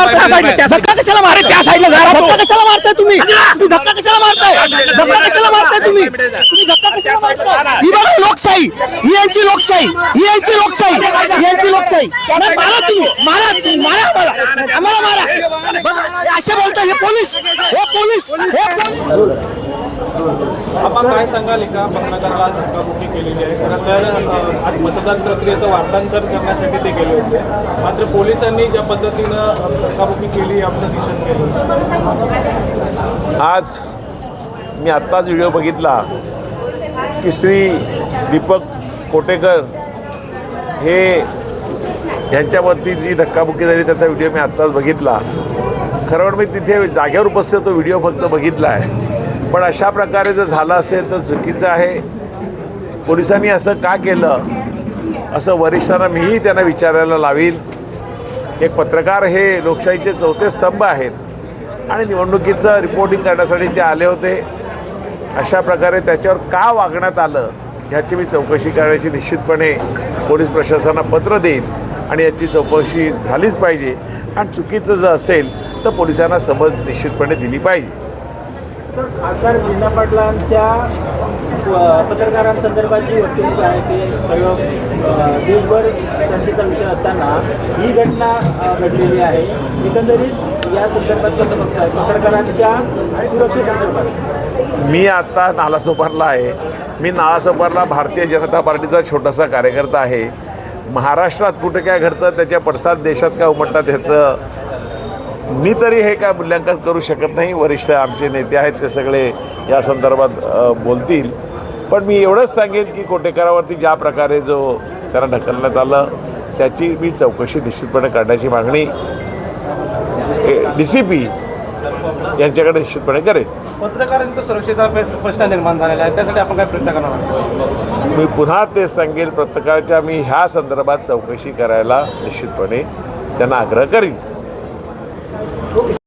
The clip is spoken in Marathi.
धक्का कशाला मारे? त्या साईडला जा. धक्का कशाला मारताय तुम्ही? धक्का कशाला मारताय? धक्का कशाला मारताय तुम्ही? धक्का कशाला मारताय? ही बघा लोकशाही, ही यांची लोकशाही, ही यांची लोकशाही, ही यांची लोकशाही. मारा तुम्ही, मारा आम्हाला, आम्हाला मारा. बघा असे बोलतात हे पोलीस, हे पोलीस, हे पोलीस. आपण काय सांगाल का पत्रकाराला धक्काबुक्की केलेली आहे? खरं तर आज मतदान प्रक्रियेचं वार्तांकन करण्यासाठी ते गेले होते, मात्र पोलिसांनी ज्या पद्धतीनं धक्काबुक्की केली याचं निषेध केलं. आज मी आत्ताच व्हिडिओ बघितला की श्री दीपक कोटेकर हे यांच्यावरती जी धक्काबुक्की झाली त्याचा व्हिडिओ मी आत्ताच बघितला. खरं मी तिथे जागेवर उपस्थित तो व्हिडिओ फक्त बघितला आहे. पण अशा प्रकारे जर झालं असेल तर चुकीचं आहे. पोलिसांनी असं का केलं असं वरिष्ठांना मीही त्यांना विचारायला लावीन. एक पत्रकार हे लोकशाहीचे चौथे स्तंभ आहेत आणि निवडणुकीचं रिपोर्टिंग करण्यासाठी ते आले होते. अशा प्रकारे त्याच्यावर का वागण्यात आलं ह्याची मी चौकशी करण्याची निश्चितपणे पोलीस प्रशासनाला पत्र देईन आणि याची चौकशी झालीच पाहिजे. आणि चुकीचं जर असेल तर पोलिसांना समज निश्चितपणे दिली पाहिजे. सर, खासदार लीना पाटलांच्या पत्रकारांसंदर्भात जी वक्तव्य आहे ते देशभर चर्चेचा विषय असताना ही घटना घडलेली आहे. एकंदरीत या संदर्भात कसं बघताय पत्रकारांच्या सुरक्षेसंदर्भात? मी आत्ता नालासोपारला आहे. मी नालासोपारला भारतीय जनता पार्टीचा छोटासा कार्यकर्ता आहे. महाराष्ट्रात कुठे काय घडतं त्याच्या पडसाद देशात काय उमटतात ह्याचं मी तरी हे काय मूल्यांकन करू शकत नाही. वरिष्ठ आमचे नेते आहेत ते सगळे या संदर्भात बोलतील. पण मी एवढंच सांगेन की कोटेकरावरती ज्या प्रकारे जो त्यांना ढकलण्यात आलं त्याची मी चौकशी निश्चितपणे करण्याची मागणी DCP यांच्याकडे निश्चितपणे करेन. पत्रकारांच्या सुरक्षेचा प्रश्न निर्माण झालेला आहे, त्यासाठी आपण काय प्रयत्न करणार आहोत? मी पुन्हा तेच सांगेन पत्रकाराच्या मी ह्या संदर्भात चौकशी करायला निश्चितपणे त्यांना आग्रह करीन.